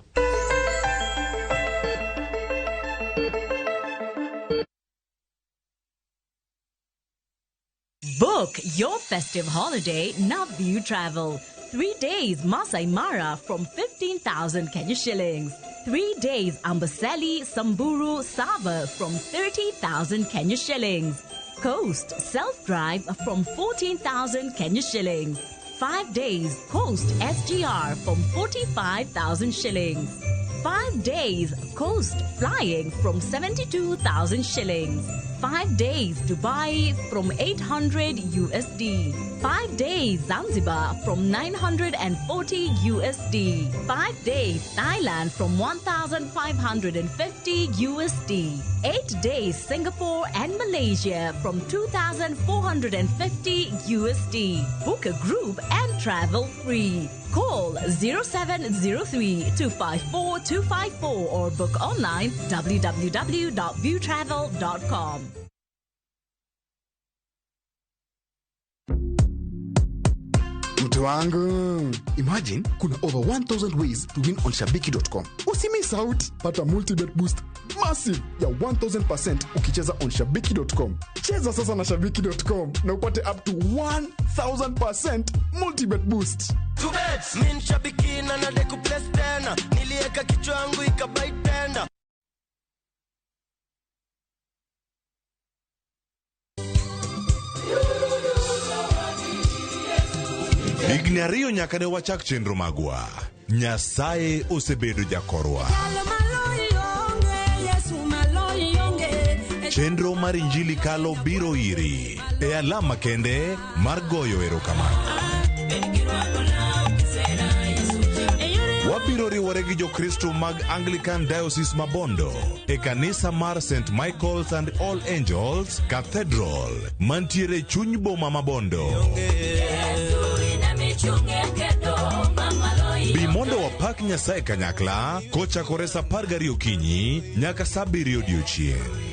Book your festive holiday Navview Travel. 3 days Masai Mara from 15,000 Kenya shillings. 3 days Amboseli, Samburu, Sava from 30,000 Kenya shillings. Coast Self-Drive from 14,000 Kenya shillings. 5 days Coast SGR from 45,000 shillings. 5 days Coast Flying from 72,000 shillings. 5 days Dubai from 800 USD. 5 days Zanzibar from 940 USD. 5 days Thailand from 1,550 USD. 8 days Singapore and Malaysia from 2,450 USD. Book a group and travel free. Call 0703 254 254 or book online www.viewtravel.com. Mtu wangu, imagine kuna over 1,000 ways to win on shabiki.com. Usimiss out, pata multi-bet boost massive ya 1,000% ukicheza on shabiki.com. Cheza sasa na shabiki.com na upate up to 1,000% multi-bet boost. Two bets, min shabiki na nade kuplay tena. Nilieka kichwa yangu ikabai tena. Higni 2 nyaka ne wachak chenro magwa. Nyasaye osebedo jakorwa. Chenro mar Injili kalo biro iri e alama kende mar goyo erokamano. Wabiro riwore gi jokristo mag Anglican Diocese Mabondo e kanisa mar St. Michael's and All Angels Cathedral mantiere chuny boma Mabondo. Bi mondo wapak Nyasaye kanyakla kochakore sa 12 okinyi nyaka sa 7 odiechieng'.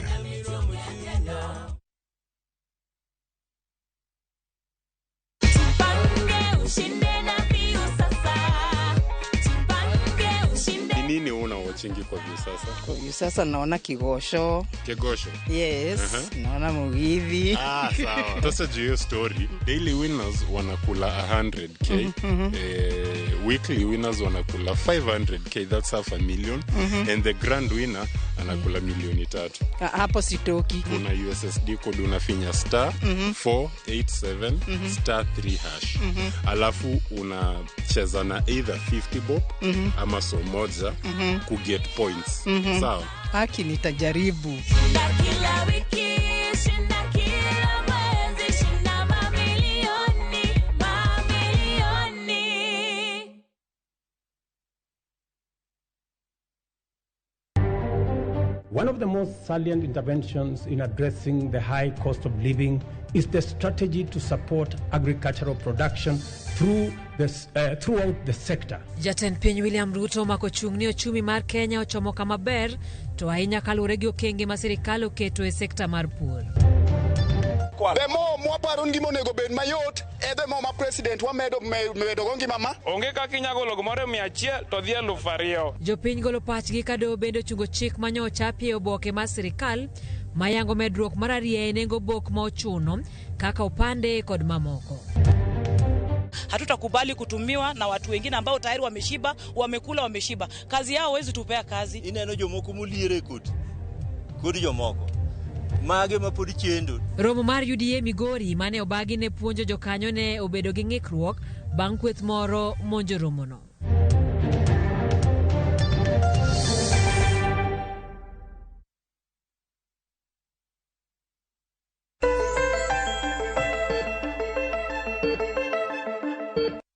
Nini una watchingi kwa Visasa? Kwa Visasa naona Kigosho. Kigosho? Yes, naona Mugithi. Sawa. Sasa juu story, daily winners wanakula 100k, weekly winners wanakula 500k, that's $500,000, and the grand winner anakula $1,300,000. Hapo sitoki. Kuna USSD code unafinya *487 *3#. Alafu unacheza na either 50 bob ama so moja ku get points. Sawa? Haki nitajaribu. One of the most salient interventions in addressing the high cost of living is the strategy to support agricultural production throughout the sector. Jatend piny William Ruto mako chung' ni ochumi mar Kenya ochomoka maber to ahinya kalure gi okenge ma sirikal oketo e sekta mar pur. The more mwaparo ngima onego bed mayot, the more ma president wamedo ngima ma. Onge kaka inyagolo gimoro 100 to dhi 2,000. Jopiny golo pachgi ka doho bende chungo chik manyocha pie oboke mar sirikal mayango medruok mar ariye nengo bok ma ochuno kaka upande kod mamoko. Hatutakubali kutumiwa na watu wengine ambao tayari wameshiba, wamekula wameshiba. Kazi yao hawezi tupea kazi. Ineno jomoko muliere kodi jomoko. Mage mapodi chendo. Romo mar UDA Migori mane obagi ne puonjo jokanyo ne obedo gi ng'ikruok bang' kweth moro monjo romono.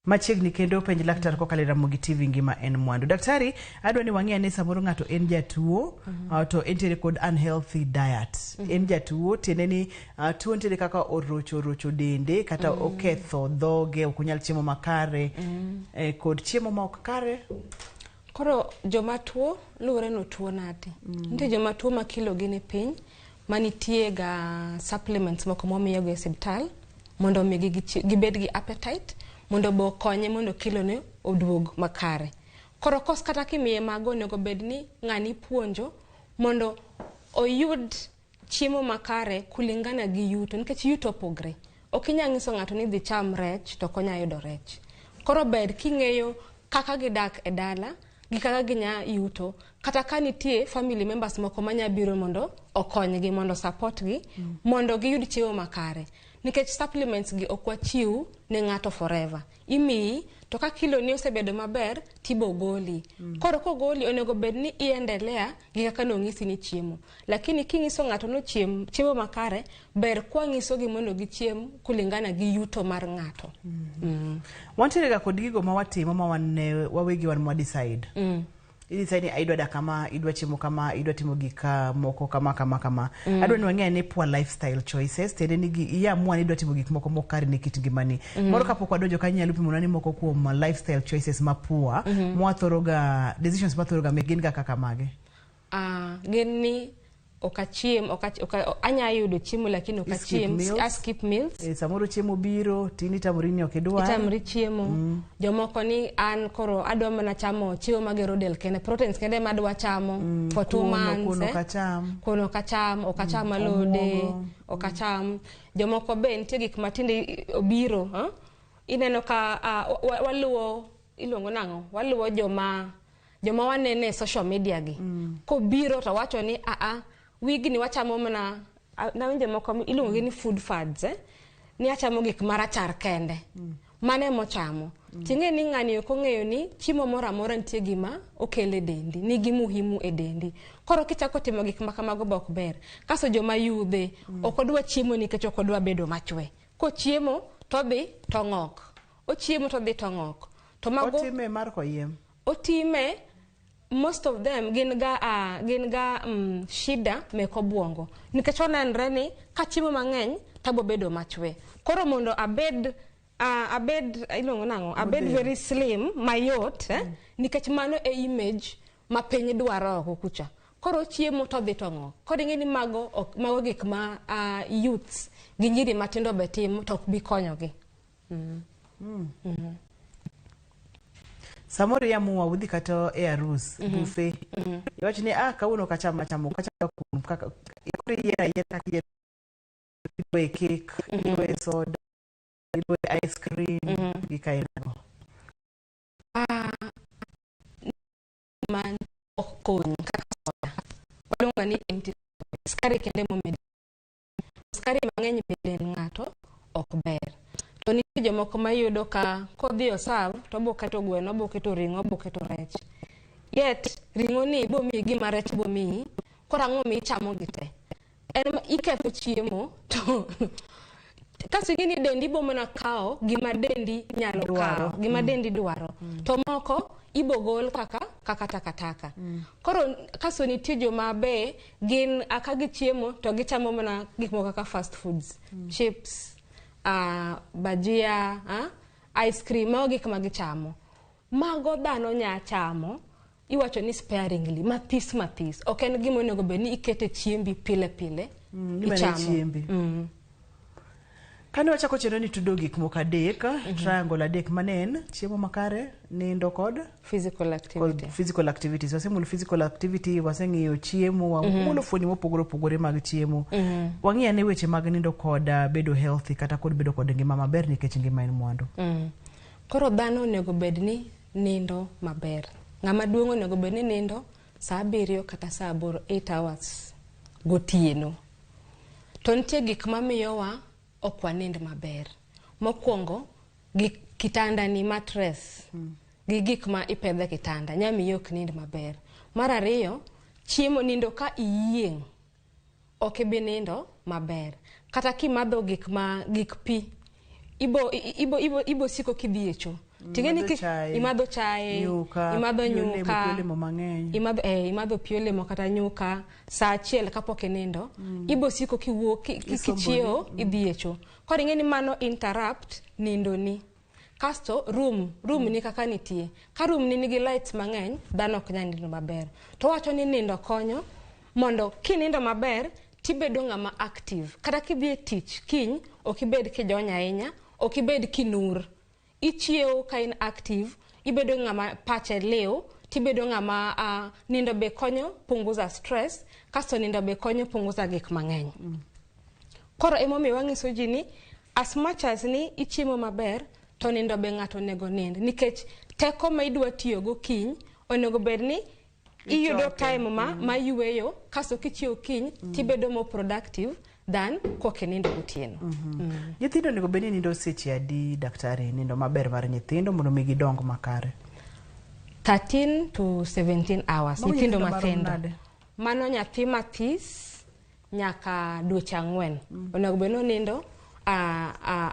Machiegni kendo penj laktar kokalo Ramogi TV ngima en mwandu. Daktari, adwa ni wang'e ni samoro ng'ato en jatuo to entiere kod unhealthy diet. En jatuo tiende ni tuo entiere kaka orocho dende kata oketho dhoge, ok onyal chiemo makare kod chiemo ma ok kare. Koro joma tuo luore no tuo nade. Nitie joma tuo ma kilo gi ni piny manitie ga supplements moko momiyo go e hospital mondo mi gibed gi appetite mondo bo konye mondo kilo ne oduog makare. Koro kos kata kimiye mago nego bed ni ng'ani puonjo mondo oyud chiemo makare kulingana gi yuto, nikech yuto pogre. Ok inyal nyiso ng'ato ni dhi cham rech to konya yudo rech. Koro bed king'eyo kaka gidak e dala gi kaka ginya yuto, kata ka nitie family members moko manya biro mondo okonygi mondo support gi mondo giyud chiemo makare. Nikech supplements gi ok wachiw ne ng'ato forever. Imi to ka kilo ni osebedo maber tibo goli. Koro ko goli onego bed ni iendelea gi kaka nong'isi ni chiemo. Lakini kingiso ng'ato no chiemo makare ber kwa ngiso gi mondo gichiem kulingana gi yuto mar ng'ato. Wantiere ga kod gigo ma watimo ma wawegi wan decide. Ili saini aidwa da kama, idwa chiemo kama, idwa timo gika moko kama. Adwa ni wang'e ni poor lifestyle choices. Tende ni iamua ni idwa timo gik moko mokare ne kit ngimani. Moro kapok wadonjo kanyo lupi monani moko kuom lifestyle choices ma poor, mwathoroga decisions mathoroga megin ga kaka mage. Gin ni okachiem anya yudo chiemo lakini okachiem skip meals. Samoro chiemo biro tini tamurini okidwa. Itamri chiemo. Jomoko ni an koro adwa mana chamo chiemo magero del kende proteins kende madwa chamo for 2 months. Kono kacham okacham alode okacham. Jomoko be nitie gik matinde obiro ineno ka waluo iluongo nango waluo joma wanene social media gi. Ko biro to wacho ni wigi ni wachamo mana na winje moko iluongo ni food fads ni achamo gik marachar kende mane mochamo Tinge ni ng'ani ok ong'eyo ni chiemo moro amora nitie gima okele dendi, nigi muhimu e dendi. Koro kichako timo gik ma kamago bok ber. Kaso joma yudhe ok odwa chiemo nikech ok odwa bedo machwe. Ko chiemo to dhi to ng'ok. Ochiemo to dhi to ng'ok. To mago otime mar koyiem. Otime most of them gin ga shida mek obwongo. Nikech onenre ni ka chiemo mang'eny tabo bedo machwe. Koro mondo abed ilongo nango, abed very slim, mayot, nikech mano e image ma piny dwaro oko kucha. Koro chiemo to dhi to ng'o. Koro ing'e ni mago gik ma youths gi nyiri matindo be timo to ok bi konyogi. Samoro ya muwa udhi kata e arus, buffet. Iwacho ni kawuono kachamo kun kaka yiera idwe cake, idwe soda, idwe ice cream, gi kainago. Man okon kaka soda. Wadonga ni empty. Skari kende momedi. Skari mang'eny bende ng'ato ok ber. To nitie jomoko mayudo ka kodhi osav to boketo gweno, boketo ring'o, boketo rech. Yet ring'o ni bo mi gima rech bo mi, koro ang'o mi chamo gite. En iketho chiemo to kaso ing'e ni dendi bo mana kao gima dendi nyalo kao, gima dendi dwaro. To moko ibo gol kaka takataka. Koro kaso nitie joma be gin akagi chiemo to gichamo mana gik moko kaka fast foods, chips, bajia, ice cream, mago gik ma gichamo. Mago dhano nya chamo, iwacho ni sparingly, mathis. Ok en gima onego bed ni ikete chiembi pile. Ichamo. Kane wachako chenro ni tudo gik moko adek, triangle adek manen, chiemo makare, nindo kod physical activity. Physical activities. Wasemulo physical activity, waseng'iyo chiemo, wamulo fuoni mopogore mag chiemo. Wang'iyo ne weche mag nindo kod bedo healthy kata kod bedo kod ngima maber nikech ngima en mwandu. Koro dhano onego bed ni nindo maber. Ng'ama duong' onego bed ni nindo saa 7 kata saa 8, 8 hours gotieno. To nitie gik mamiyowa ok wanind maber. Mokwongo, kitanda ni mattress, gi gik ma ipedhe kitanda, nyamiyo ok nind maber. Mar ariyo, chiemo nindo ka iyieng', ok ibi nindo maber. Kata kimadho gik pi, ibo siko kidhi e cho. Ting'e ni imadho chai, imadho nyuka, imadho pi olemo kata nyuka, saa 1 kapok inindo, ibo siko kiwuok kichiewo idhi e cho. Koro ing'e ni mano interrupt nindo ni. Kasto room ni kaka nitie. Ka room ni nigi lights mang'eny, dhano ok nyal nindo maber. To wacho ni nindo konyo mondo kinindo maber tibedo ng'ama active. Kata kidhi e tich kiny, ok ibed kijony ahinya, ok ibed kinur. Ichiewo ka in active, ibedo ng'ama pache leo, tibedo ng'ama nindo be konyo punguza stress, kasto nindo be konyo punguza gik mang'eny. Koro emomiyo wang'iso ji ni as much as ni ichiemo maber, to nindo be ng'ato onego nind. Nikech teko ma idwa tiyogo kiny, onego bed ni iyudo time ma yueyo, kasto kichiewo kiny, tibedo more productive than koke nindo gotieno. Nyithindo onego bed ni nindo seche adi, daktari, nindo maber mar nyithindo mondo mi gidong makare? 13 to 17 hours. Nyithindo mathindo. Mano nyathi mathis nyaka dweche 4. Onego bed ni nindo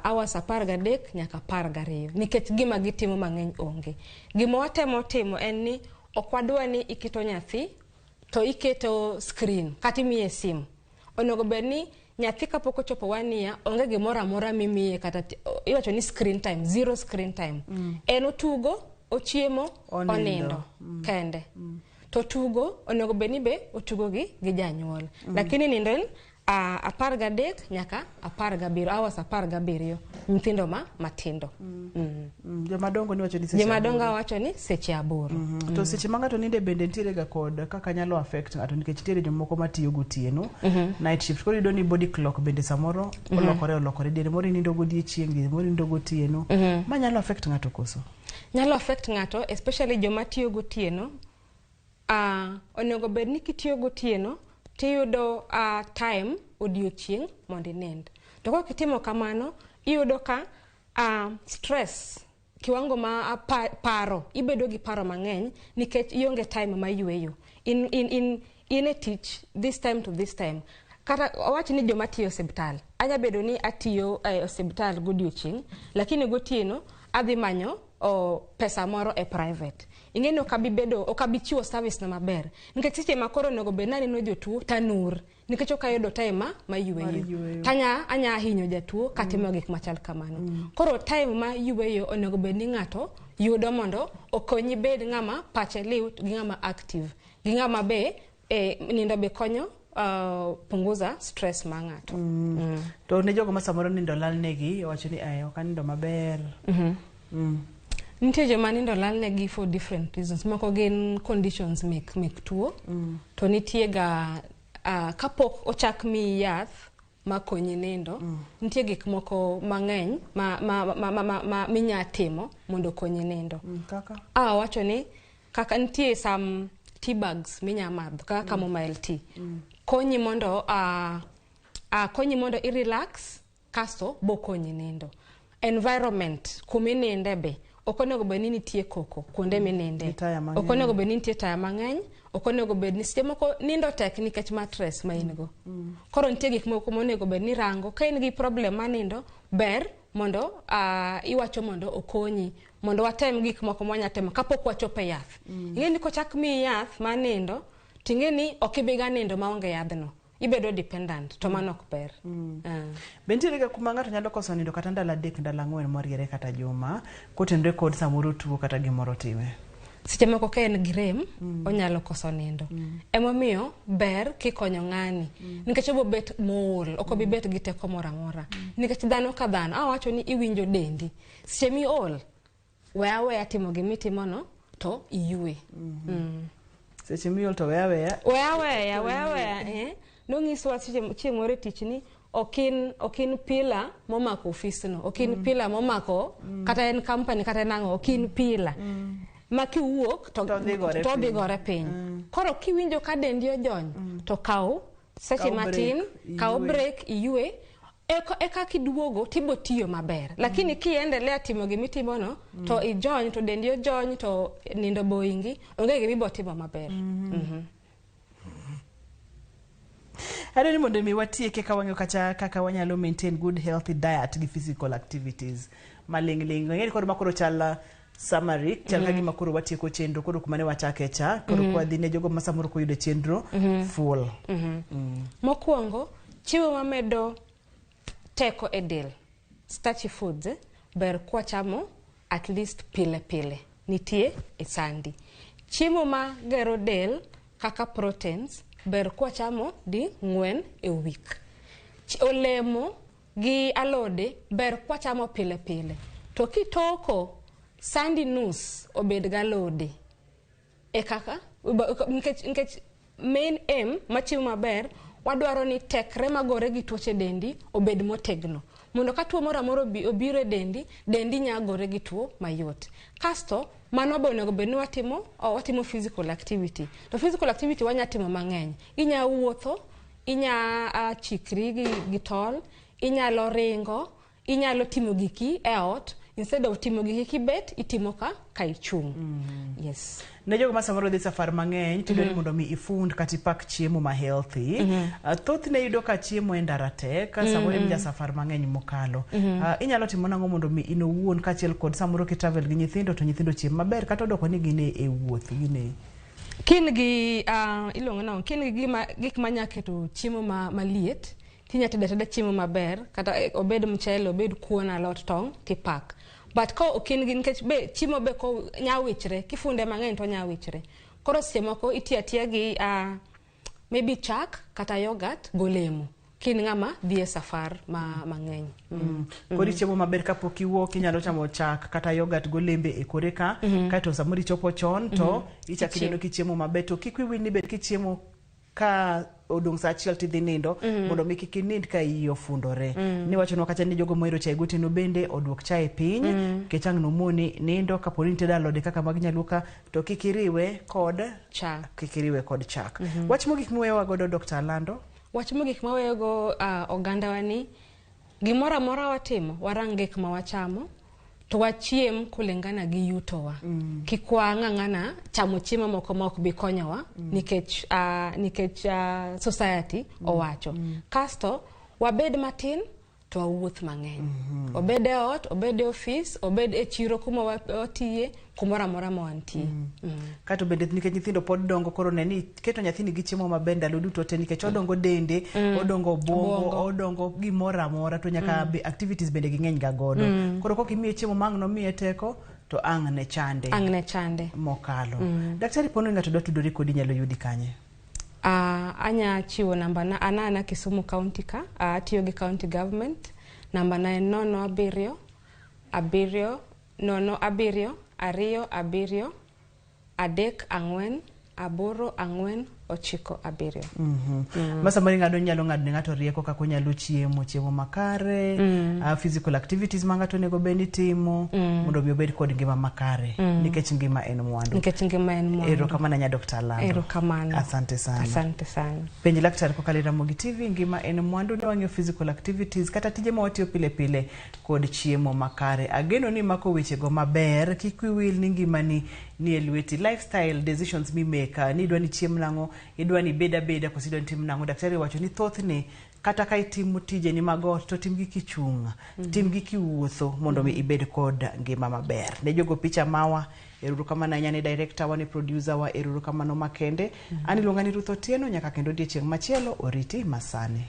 hours 13 nyaka 12. Nikech gima gitimo mang'eny onge. Gima watemo timo en ni ok wadwa ni iketo nyathi to iketo screen kata imiye sim. Onego bed ni nyathi kapok ochopo 1 year onge gimoro amora mimiye kata iwacho ni screen time, 0 screen time. En otugo, ochiemo, onindo kende. To tugo onego bed ni be otugo gi janyuol. Lakini nindo 13 nyaka 17 hours 17 nyithindo matindo. Jomadongo ni wacho ni seche 8. Jomadongo wacho ni seche 8. To seche ma ng'ato ninde bende nitiere ga kod kaka nyalo affect ng'ato nikech nitiere jomoko matiyo gotieno, night shift. Koro yudo ni body clock bende samoro olokore diere moro nindo godiechieng', diere moro nindo gotieno. Ma nyalo affect ng'ato koso? Nyalo affect ng'ato, especially joma tiyo gotieno. Onego bed ni kitiyo gotieno tiyudo time odiochieng' mondo inind. To kok itimo kamano, iyudo ka stress kiwango ma paro ibedo gi paro mang'eny nikech ionge time ma yueyo in a teach this time to this time. Kata awach ni joma tiyo osiptal, anya bedo ni atiyo osiptal godiochieng', lakini gotieno adhi manyo pesa moro e private. Ing'eni okabi chiwo service na maber. Nikech seche makoro nego bed naneno jotuo tanur. Nikech okayudo time ma yueyo. Anya hinyo jatuo katimo gik machal kamano. Koro time ma yueyo onego bed ni ng'ato yudo mondo okonyi bed ng'ama pache liw gi ng'ama active. Gi ng'ama be nindo be konyo punguza stress ma ng'ato. To ne jogo ma samoro nindo lal negi wacho ni ok anindo maber. Nitie joma nindo lal negi for different reasons. Moko gin conditions mek tuo. To nitie ga kapok ochak mi yath ma konyi nindo, nitie gik moko mang'eny ma minya timo mondo konyi nindo. Kaka? Wacho ni kaka nitie some tea bags minya madho kaka chamomile tea. Konyi mondo i relax kasto bo konyi nindo. Environment kumininde be okonego bed ni nitie koko kuonde mininde. Okonego bed ni nitie taya mang'eny. Okonego bed ni seche moko nindo tek nikech mattress ma in go. Koro nitie gik moko monego bed ni rango. Ka in gi problem ma nindo, ber mondo iwacho mondo okonyi. Mondo watem gik moko mwanya temo kapok wachopo yath. Ing'eni kochak mi yath ma nindo, ting'eni okibiga nindo maonge yadhno. Ibedo dependent to mano ok ber. Bentiere ga kuma ng'ato nyalo koso nindo kata ndalo 3 ndalo 4 moriere kata juma kotendre kod samoro tuo kata gimoro time. Seche moko ka en gi rem onyalo koso nindo. Emomiyo ber kikonyo ng'ani nikech obo bet mool, ok obi bet gi teko moro amora. Nikech dhano ka dhano awacho ni iwinjo dendi. Seche mi ol weya timo gimitimo no to iyue. Seche mi ol to weya no ngiswa chieng' moro tich ni okin pila momako ofisno, okin pila momako kata en company kata nango okin pila. Ma kiwuok to dhi gore piny. Koro kiwinjo ka dendi ojony to kaw seche matin, kaw break iyue eka kiduogo tibo tiyo maber. Lakini kiendelea timo gimitimo no to ijony to dendi ojony to nindo boingi onge gimibo timo maber. Adoni mondo mi watieke ka wang'yo kaka wanyalo maintain good healthy diet gi physical activities maling'ling. Ng'eni koro makoro chal summary chal ka gima koro watieko chenro koro kuma ne wachake cha koro kwa dhine jogo ma samoro ko yudo chenro full. Mokwongo chiwo mamedo teko e del, starchy foods ber kwa chamo at least pile nitie e sandi. Chiemo ma gero del kaka proteins ber kwa chamo di 4 e week. Olemo gi alode ber kwa chamo pile. To kitoko sandi nus obed galode e kaka nkech main aim ma chiemo maber wadwaro ni tekre magore gi tuoche dendi obed motegno mondo ka tuo moro amoro obiro dendi nyagore gi tuo mayot. Kasto mano be onego bed ni watimo physical activity. To physical activity wanya timo mang'eny. Inya wuotho, inya chikri gi tol, inyalo ringo, inyalo timo giki e ot. Instead of timo giki kibet, itimo ka ichung'. Yes. Ne jogo ma samoro dhi safar mang'eny tidwani mondo mi ifund kata ipak chiemo ma healthy. Thoth ne yudo ka chiemo e ndara tek samoro imja safar mang'eny mokalo. Inyalo timo nang'o mondo mi in owuon kachiel kod samoro ki travel gi nyithindo to nyithindo chiem maber kata odoko ni gine e wuoth gine. Kin gi ilongo nang'o kin gi gik manya keto chiemo maliet tinya teda chiemo maber kata obed mchele obed kuon alot tong tipak. But ko okin gi nikech be chiemo be ko nyawichre kifunde mang'eny to nyawichre. Koro seche moko itiya gi maybe chak kata yogurt golemo kin ng'ama dhi e safar mang'eny. Kodi chiemo maber kapok iwuok inyalo chamo chak kata yogurt golembe e kore ka kaito samoro ichopo chon to ichakideno ki chiemo maber to kik wiwil ni bed ki chiemo ka odong' sa achiel tidhi nindo mondo mi kik inind ka iyi ofundore. Ni wacho no kata ni jogo mohero chai gotieno bende oduok chai piny kechang' no moni nindo kaponi nitie alode kaka mag nyaluka to kik iriwe kod chak. Wach mogik mwewa godo Dr. Lando. Wach mogik mawego oganda wani gimoro amora watimo warang gik ma wachamo to wachiem kulingana gi yutowa. Kikwa ng'ang'ana chamo chiemo moko ma ok bi konyowa nikech society owacho. Kasto wabed matin to wawuoth mang'eny. Obed e ot, obed e office, obed e chiro kuma watiye, kumora amora ma wantie. Kato bende nikech nyithindo pod dongo koro neni keto nyathini gi chiemo maber ndalo duto te nikech odongo dende, odongo obwongo, odongo gimoro amora to nyaka activities bende ging'eny ga godo. Koro kok imiye chiemo mang' nomiye teko to ang' ne chande mokalo. Daktari pono ng'ato dwa tudore kodi nyalo yudi kanye? Anya chiwo namba na Anana Kisumu County ka atiyo gi county government. Namba na en 007 7 0 7 2 7 3 4 8 4 9 7. Masa mari ngado nyalo ngado ngato rieko kako nyalo chiemo makare, physical activities mangato nego bendi timo, mondo bi obed kod ngima makare nikech ngima en mwandu. Erokamano nya Dr. Lando. Erokamano. Asante sana. Penj laktar ko kale Ramogi TV, ngima en mwandu ne wang'yo physical activities kata tije ma watiyo pile kod chiemo makare. Ageno ni mako weche go maber, kik wiil ni ngima ni elweti. Lifestyle decisions mi make, ni dwa ni chiemo nango, idwa ni beda kosidwa ni tim nango. Daktari wacho ni thothne kata ka itimo tije ni magot to tim gi kichunga, tim gi kiwuotho mondo mi ibed kod ngima maber. Ne jogo picha mawa erukamano nyane director wa ni producer wa erukamano makende. Ani luonga ni Ruth Otieno, nyaka kendo odiechieng' machielo oriti masani.